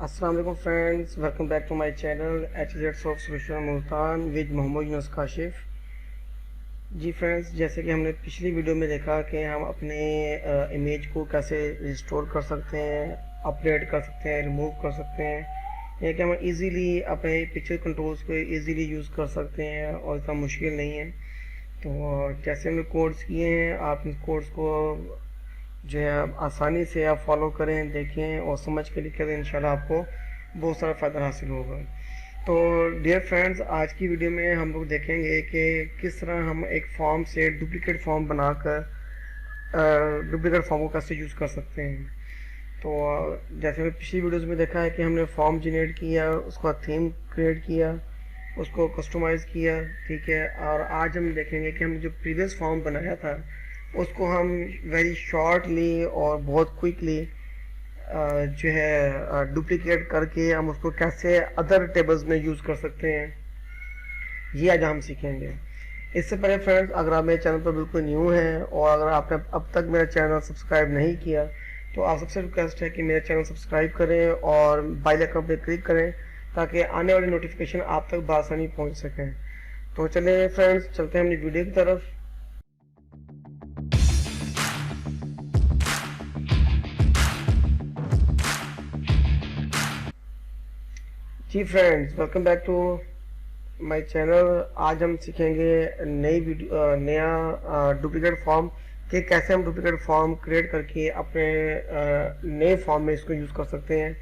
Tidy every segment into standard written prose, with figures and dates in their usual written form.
अस्सलाम वालेकुम friends, welcome back to my channel HZ soft solution Multan with Mohammad Yunus Kashif. जी friends, जैसे कि हमने पिछली वीडियो में देखा कि हम अपने इमेज को कैसे रिस्टोर कर सकते हैं, अपडेट कर सकते हैं, रिमूव कर सकते हैं, या कि हम इजीली अपने पिक्चर कंट्रोल्स को इजीली यूज़ कर सकते हैं और इतना मुश्किल नहीं है। तो जैसे हमने कोड्स किए हैं, आप इन कोड्स को जो है आसानी से आप फॉलो करें, देखें और समझ के लिखें तो इंशाल्लाह आपको बहुत सारा फ़ायदा हासिल होगा। तो डियर फ्रेंड्स, आज की वीडियो में हम लोग देखेंगे कि किस तरह हम एक फॉर्म से डुप्लीकेट फॉर्म बनाकर डुप्लीकेट फॉर्म को कैसे यूज़ कर सकते हैं। तो जैसे हमने पिछली वीडियोज़ में देखा है कि हमने फॉर्म जनरेट किया, उसका थीम क्रिएट किया, उसको कस्टमाइज़ किया, ठीक है। और आज हम देखेंगे कि हम जो प्रीवियस फॉर्म बनाया था उसको हम वेरी शॉर्टली और बहुत क्विकली जो है डुप्लीकेट करके हम उसको कैसे अदर टेबल्स में यूज़ कर सकते हैं, ये आज हम सीखेंगे। इससे पहले फ्रेंड्स, अगर आप मेरे चैनल पर बिल्कुल न्यू हैं और अगर आपने अब तक मेरा चैनल सब्सक्राइब नहीं किया तो आप सबसे रिक्वेस्ट है कि मेरा चैनल सब्सक्राइब करें और बेल आइकन पर क्लिक करें ताकि आने वाली नोटिफिकेशन आप तक बआसानी पहुंच सकें। तो चलिए फ्रेंड्स, चलते हैं अपनी वीडियो की तरफ। जी friends, welcome back to my channel. आज हम सीखेंगे नई वीडियो नया डुप्लीकेट फॉर्म कि कैसे हम डुप्लीकेट फॉर्म क्रिएट करके अपने नए फॉर्म में इसको यूज़ कर सकते हैं।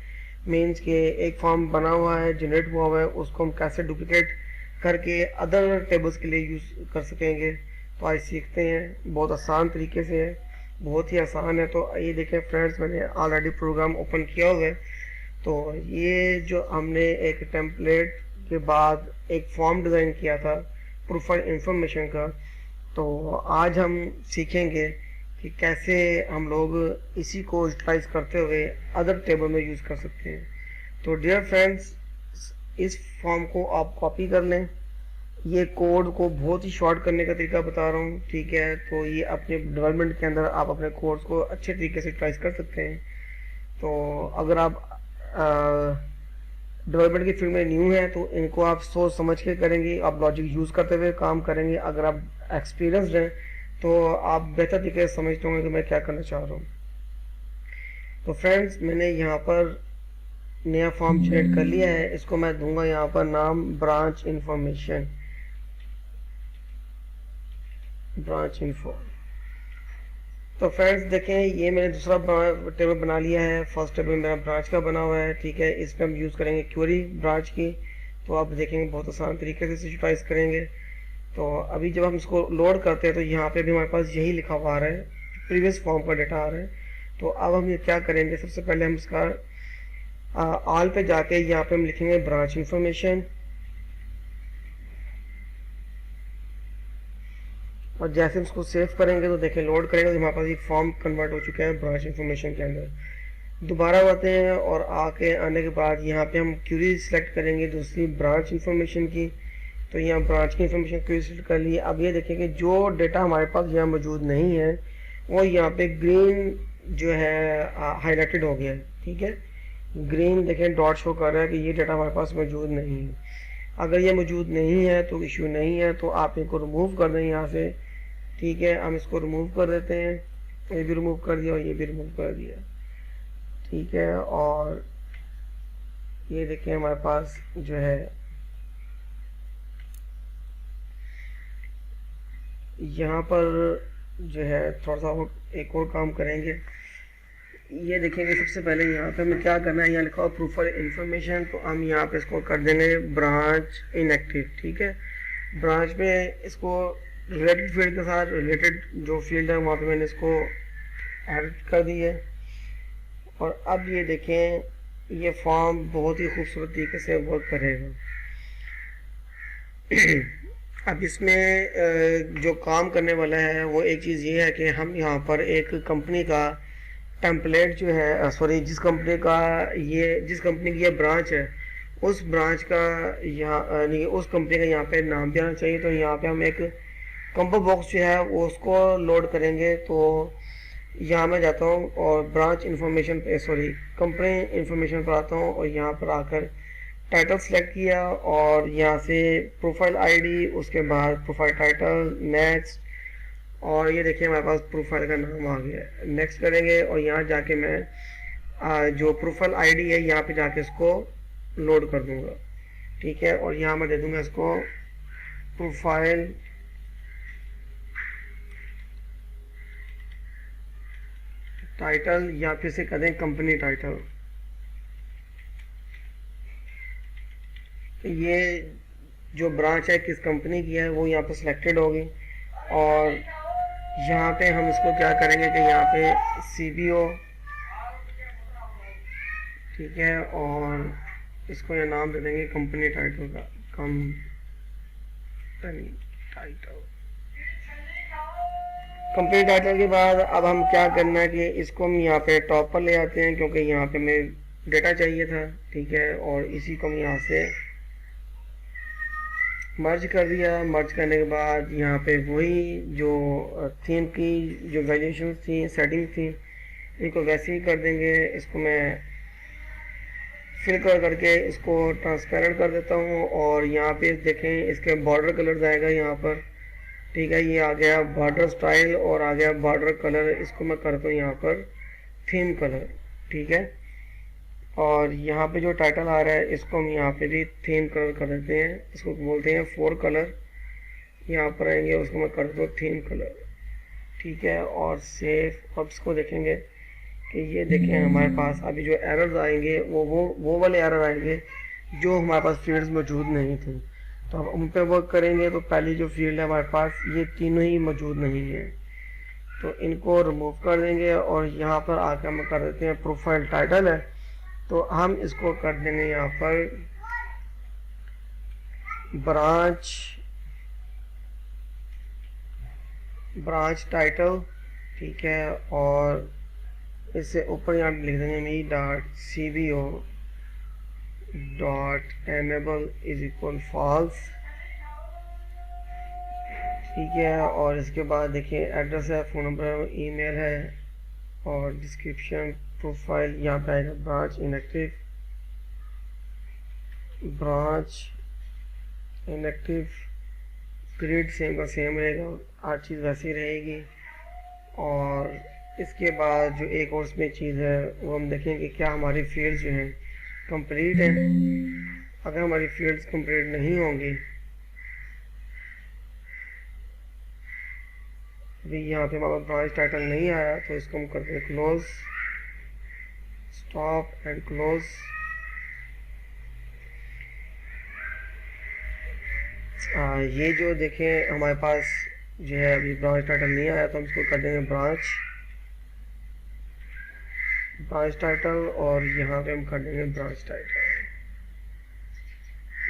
मीन्स कि एक फॉर्म बना हुआ है, जनरेट हुआ हुआ है, उसको हम कैसे डुप्लीकेट करके अदर टेबल्स के लिए यूज़ कर सकेंगे। तो आज सीखते हैं, बहुत आसान तरीके से है, बहुत ही आसान है। तो ये देखें फ्रेंड्स, मैंने ऑलरेडी प्रोग्राम ओपन किया हुआ है। तो ये जो हमने एक टेम्पलेट के बाद एक फॉर्म डिज़ाइन किया था प्रूफ ऑफ इंफॉर्मेशन का, तो आज हम सीखेंगे कि कैसे हम लोग इसी को यूटिलाइज करते हुए अदर टेबल में यूज़ कर सकते हैं। तो डियर फ्रेंड्स, इस फॉर्म को आप कॉपी कर लें। ये कोड को बहुत ही शॉर्ट करने का तरीका बता रहा हूँ, ठीक है। तो ये अपने डेवलपमेंट के अंदर आप अपने कोड्स को अच्छे तरीके से यूटिलाइज कर सकते हैं। तो अगर आप डेवलपमेंट की फील्ड में न्यू है तो इनको आप सोच समझ के करेंगे, आप लॉजिक यूज़ करते हुए काम करेंगे। अगर आप एक्सपीरियंसड हैं तो आप बेहतर तरीके से समझते होंगे कि मैं क्या करना चाह रहा हूँ। तो फ्रेंड्स, मैंने यहाँ पर नया फॉर्म जनरेट कर लिया है। इसको मैं दूंगा यहाँ पर नाम ब्रांच इंफॉर्मेशन, ब्रांच इन्फो। तो फ्रेंड्स देखें, ये मैंने दूसरा टेबल बना लिया है। फर्स्ट टेबल मेरा ब्रांच का बना हुआ है, ठीक है। इस पर हम यूज़ करेंगे क्वेरी ब्रांच की। तो आप देखेंगे बहुत आसान तरीके से यूटिलाइज करेंगे। तो अभी जब हम इसको लोड करते हैं तो यहाँ पे भी हमारे पास यही लिखा हुआ आ रहा है, प्रीवियस फॉर्म का डेटा आ रहा है। तो अब हम ये क्या करेंगे, सबसे पहले हम इसका ऑल पे जाके यहाँ पे हम लिखेंगे ब्रांच इंफॉर्मेशन, और जैसे हम इसको सेव करेंगे तो देखें लोड करेंगे तो हमारे पास एक फॉर्म कन्वर्ट हो चुका है ब्रांच इंफॉर्मेशन के अंदर। दोबारा आते हैं और आने के बाद यहाँ पे हम क्यूरी सिलेक्ट करेंगे दूसरी ब्रांच इंफॉर्मेशन की। तो यहाँ ब्रांच की इंफॉर्मेशन क्यूरी सिलेक्ट कर ली। अब ये देखें कि जो डेटा हमारे पास यहाँ मौजूद नहीं है वो यहाँ पे ग्रीन जो है हाईलाइटेड हो गया है, ठीक है। ग्रीन देखें डॉट शो कर रहा है कि ये डेटा हमारे पास मौजूद नहीं है। अगर ये मौजूद नहीं है तो इश्यू नहीं है, तो आप इनको रिमूव कर दें यहाँ से, ठीक है। हम इसको रिमूव कर देते हैं, ये भी रिमूव कर दिया और ये भी रिमूव कर दिया, ठीक है। और ये देखें हमारे पास जो है यहाँ पर जो है थोड़ा सा एक और काम करेंगे। ये देखेंगे सबसे पहले यहाँ पे हमें क्या करना है, यहाँ लिखा हुआ प्रूफ ऑफ इंफॉर्मेशन। तो हम यहाँ पे इसको कर देंगे ब्रांच इनएक्टिव, ठीक है। ब्रांच में इसको रिलेटेड फील्ड के साथ रिलेटेड जो फील्ड है वहाँ पे मैंने इसको ऐड कर दी है। और अब ये देखें, ये फॉर्म बहुत ही खूबसूरत तरीके से वर्क करेगा। अब इसमें जो काम करने वाला है वो एक चीज़ ये है कि हम यहाँ पर एक कंपनी का टेम्पलेट जो है, सॉरी, जिस कंपनी की ये ब्रांच है उस ब्रांच का यहाँ उस कंपनी का यहाँ पे नाम भी आना चाहिए। तो यहाँ पे हम एक कंबो बॉक्स जो है वो उसको लोड करेंगे। तो यहाँ मैं जाता हूँ और ब्रांच इन्फॉर्मेशन पे, सॉरी, कंपनी इन्फॉर्मेशन पर आता हूँ और यहाँ पर आकर टाइटल सेलेक्ट किया और यहाँ से प्रोफाइल आईडी, उसके बाद प्रोफाइल टाइटल, नेक्स्ट, और ये देखिए हमारे पास प्रोफाइल का नाम आ गया। नेक्स्ट करेंगे और यहाँ जाके मैं जो प्रोफाइल आईडी है यहाँ पे जाके इसको लोड कर दूंगा, ठीक है। और यहाँ मैं दे दूंगा इसको प्रोफाइल टाइटल, या फिर से कर दें कंपनी टाइटल। ये जो ब्रांच है किस कंपनी की है वो यहाँ पे सिलेक्टेड होगी। और यहाँ पे हम इसको क्या करेंगे कि यहाँ पे CBO, ठीक है, और इसको ये नाम दे देंगे कंपनी टाइटल का, कंपनी टाइटल। कंपनी टाइटल के बाद अब हम क्या करना है कि इसको हम यहाँ पे टॉप पर ले आते हैं, क्योंकि यहाँ पे हमें डेटा चाहिए था, ठीक है। और इसी को हम यहाँ से मर्ज कर दिया। मर्ज करने के बाद यहाँ पे वही जो थीम की जो वैल्यूएशन थी, सेटिंग थी, इनको वैसे ही कर देंगे। इसको मैं फिल्टर करके इसको ट्रांसपेरेंट कर देता हूँ और यहाँ पे देखें इसके बॉर्डर कलर आएगा यहाँ पर, ठीक है। ये आ गया बॉर्डर स्टाइल और आ गया बॉर्डर कलर। इसको मैं करता हूँ यहाँ पर थीम कलर, ठीक है। और यहाँ पे जो टाइटल आ रहा है इसको हम यहाँ पे भी थीम कलर कर देते हैं, इसको बोलते हैं 4 कलर। यहाँ पर आएंगे, उसको मैं कर देता हूँ थीम कलर, ठीक है। और सेव, अब इसको देखेंगे कि ये देखें हमारे पास अभी जो एरर्स आएंगे वो वाले एरर आएंगे जो हमारे पास फील्ड्स मौजूद नहीं थी। तो अब उन पर वर्क करेंगे। तो पहली जो फील्ड है हमारे पास, ये तीनों ही मौजूद नहीं है, तो इनको रिमूव कर देंगे। और यहाँ पर आकर हम कर देते हैं प्रोफाइल टाइटल है, तो हम इसको कर देंगे यहाँ पर ब्रांच टाइटल, ठीक है। और इससे ऊपर यहाँ लिख देंगे me.cbo.enable इज इक्वल फॉल्स, ठीक है। और इसके बाद देखिए एड्रेस है, फ़ोन नंबर है, ईमेल है, और डिस्क्रिप्शन प्रोफाइल यहाँ पे आएगा ब्रांच इनएक्टिव, पीरियड सेम का सेम रहेगा, हर चीज़ वैसी रहेगी। और इसके बाद जो एक और इसमें चीज़ है वो हम देखें कि क्या हमारी फील्ड्स जो हैं कंप्लीट हैं। अगर हमारी फील्ड्स कंप्लीट नहीं होंगी, अभी यहाँ पे हमारा ब्रांच टाइटल नहीं आया, तो इसको हम करते हैं क्लोज, स्टॉप एंड क्लोज। ये जो देखें हमारे पास जो है अभी ब्रांच टाइटल नहीं आया, तो हम इसको कर देंगे ब्रांच टाइटल, और यहाँ पे हम कर देंगे ब्रांच टाइटल।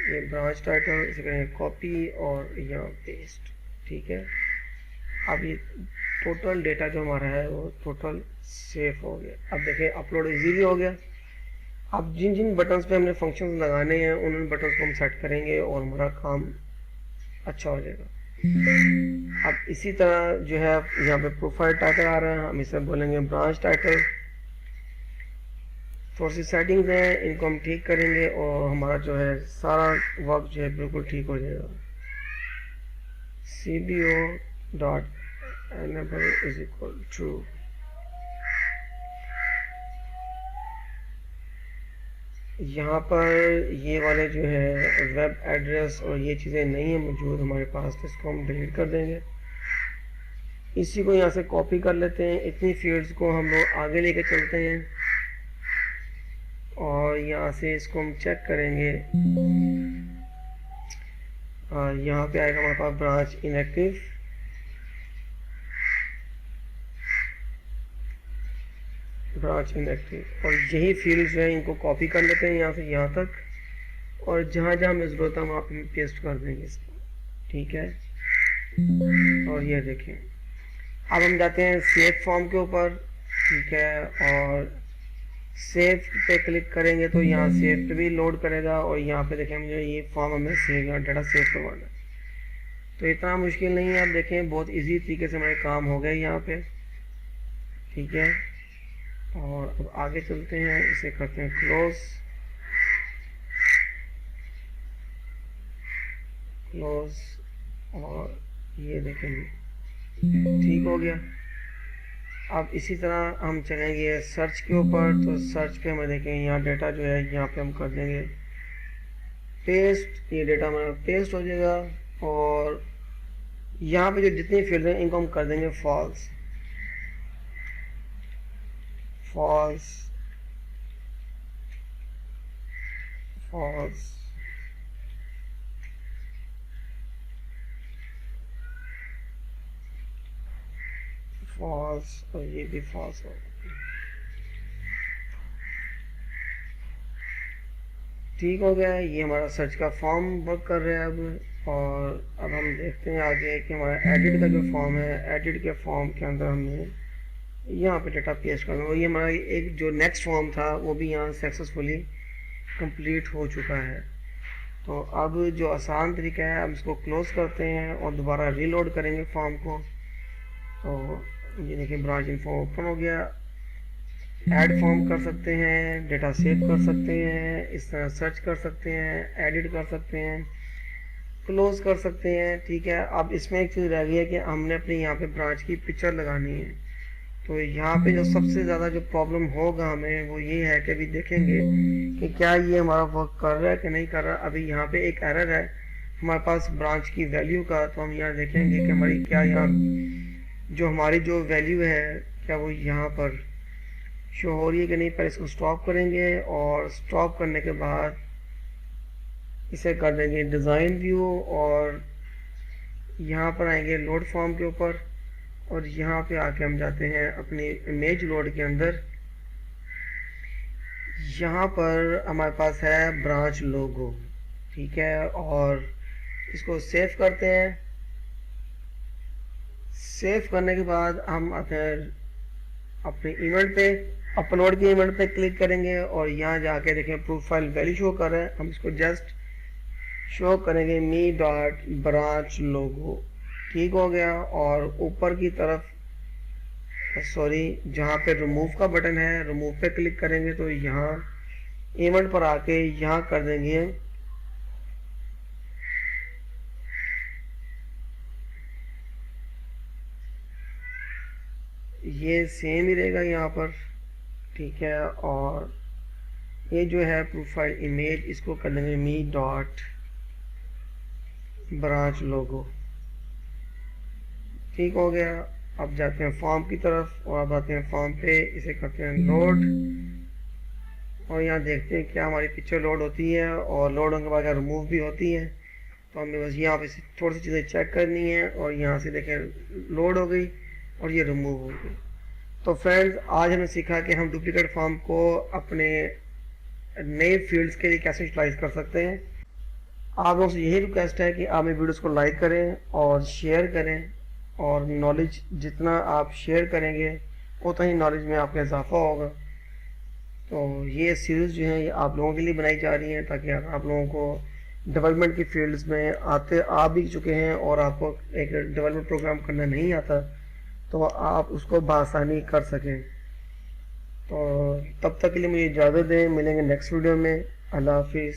ये ब्रांच टाइटल, इसे करेंगे कॉपी और यहाँ पेस्ट, ठीक है। अब ये टोटल डेटा जो हमारा है वो टोटल सेव हो गया। अब देखें अपलोड इजीली हो गया। अब जिन जिन बटन्स पे हमने फंक्शंस लगाने हैं उन बटन्स को हम सेट करेंगे और हमारा काम अच्छा हो जाएगा। अब इसी तरह जो है यहाँ पे प्रोफाइल टाइटल आ रहा है, हम इसे बोलेंगे ब्रांच टाइटल। थोड़ी सी सेटिंग्स हैं, इनको हम ठीक करेंगे और हमारा जो है सारा वर्क जो है बिल्कुल ठीक हो जाएगा। cbo.enable is equal true. यहाँ पर ये वाले जो है वेब एड्रेस और ये चीज़ें नहीं है मौजूद हमारे पास, तो इसको हम डिलीट कर देंगे। इसी को यहाँ से कॉपी कर लेते हैं, इतनी फील्ड्स को हम लोग आगे लेके चलते हैं और यहाँ से इसको हम चेक करेंगे। यहाँ पे आएगा हमारे पास ब्रांच इनएक्टिव, और यही फील्ड्स हैं, इनको कॉपी कर लेते हैं यहाँ से यहाँ तक, और जहाँ जहाँ हमें ज़रूरत है वहाँ पे पेस्ट कर देंगे इसको, ठीक है। और ये देखें अब हम जाते हैं सेव फॉर्म के ऊपर, ठीक है। और सेव पे क्लिक करेंगे तो यहाँ सेव पे भी लोड करेगा, और यहाँ पे देखें मुझे ये फॉर्म हमें सेव डाटा सेव करवाना है, तो इतना मुश्किल नहीं है। आप देखें बहुत इजी तरीके से हमारे काम हो गए यहाँ पे, ठीक है। और अब आगे चलते हैं, इसे करते हैं क्लोज। और ये देखेंगे ठीक हो गया। अब इसी तरह हम चलेंगे सर्च के ऊपर, तो सर्च पे हमें देखें यहाँ डेटा जो है यहाँ पे हम कर देंगे पेस्ट। ये डेटा हमारा पेस्ट हो जाएगा और यहाँ पे जो जितने फील्ड हैं इनको हम कर देंगे फॉल्स। फॉल्स फॉल्स फॉल्स और ये भी फॉल्स हो। ठीक हो गया, ये हमारा सर्च का फॉर्म वर्क कर रहा है अब। और अब हम देखते हैं आगे कि हमारा एडिट का जो फॉर्म है, एडिट के फॉर्म के अंदर हमने यहाँ पे डेटा पेस्ट करना है। और ये हमारा एक जो नेक्स्ट फॉर्म था वो भी यहाँ सक्सेसफुली कंप्लीट हो चुका है। तो अब जो आसान तरीका है, हम इसको क्लोज करते हैं और दोबारा रीलोड करेंगे फॉर्म को। तो ये देखिए ब्रांच इन्फो ओपन हो गया। ऐड फॉर्म कर सकते हैं, डेटा सेव कर सकते हैं, इस तरह सर्च कर सकते हैं, एडिट कर सकते हैं, क्लोज कर सकते हैं। ठीक है, अब इसमें एक चीज़ रह गई है कि हमने अपने यहाँ पे ब्रांच की पिक्चर लगानी है। तो यहाँ पे जो सबसे ज़्यादा जो प्रॉब्लम होगा हमें वो ये है कि अभी देखेंगे कि क्या ये हमारा वर्क कर रहा है कि नहीं कर रहा। अभी यहाँ पे एक एरर है हमारे पास ब्रांच की वैल्यू का। तो हम यहाँ देखेंगे कि हमारी क्या यहाँ जो हमारी जो वैल्यू है क्या वो यहाँ पर शो हो रही है कि नहीं। पर इसको स्टॉप करेंगे और स्टॉप करने के बाद इसे कर देंगे डिज़ाइन व्यू और यहाँ पर आएंगे लोड फॉर्म के ऊपर और यहाँ पे आके हम जाते हैं अपनी इमेज लोड के अंदर। यहाँ पर हमारे पास है ब्रांच लोगो, ठीक है, और इसको सेव करते हैं। सेव करने के बाद हम आते हैं अपने इवेंट पे, अपलोड के इवेंट पे क्लिक करेंगे और यहाँ जाके देखें प्रोफाइल वैल्यू शो कर रहा है। हम इसको जस्ट शो करेंगे मी डॉट ब्रांच लोगो। ठीक हो गया। और ऊपर की तरफ सॉरी जहाँ पे रिमूव का बटन है, रिमूव पे क्लिक करेंगे तो यहाँ इवेंट पर आके यहाँ कर देंगे ये सेम ही रहेगा यहाँ पर, ठीक है। और ये जो है प्रोफाइल इमेज इसको कर देंगे मी डॉट ब्रांच लोगो। ठीक हो गया। अब जाते हैं फॉर्म की तरफ और अब आते हैं फॉर्म पे, इसे करते हैं लोड और यहाँ देखते हैं क्या हमारी पिक्चर लोड होती है और लोड होने के बाद रिमूव भी होती है। तो हमें बस यहाँ पे थोड़ी सी चीज़ें चेक करनी है और यहाँ से देखें लोड हो गई और ये रिमूव हो गई। तो फ्रेंड्स आज हमने सीखा कि हम डुप्लीकेट फॉर्म को अपने नए फील्ड्स के लिए कैसे यूटिलाइज कर सकते हैं। आप लोगों से यही रिक्वेस्ट है कि आप मेरे वीडियोस को लाइक करें और शेयर करें और नॉलेज जितना आप शेयर करेंगे उतना ही नॉलेज में आपका इजाफा होगा। तो ये सीरीज़ जो है ये आप लोगों के लिए बनाई जा रही है ताकि आप लोगों को डेवलपमेंट की फील्ड्स में आ भी चुके हैं और आपको एक डेवलपमेंट प्रोग्राम करना नहीं आता तो आप उसको बआसानी कर सकें। तो तब तक के लिए मुझे इजाज़त दें, मिलेंगे नेक्स्ट वीडियो में। अल्लाह हाफिज़।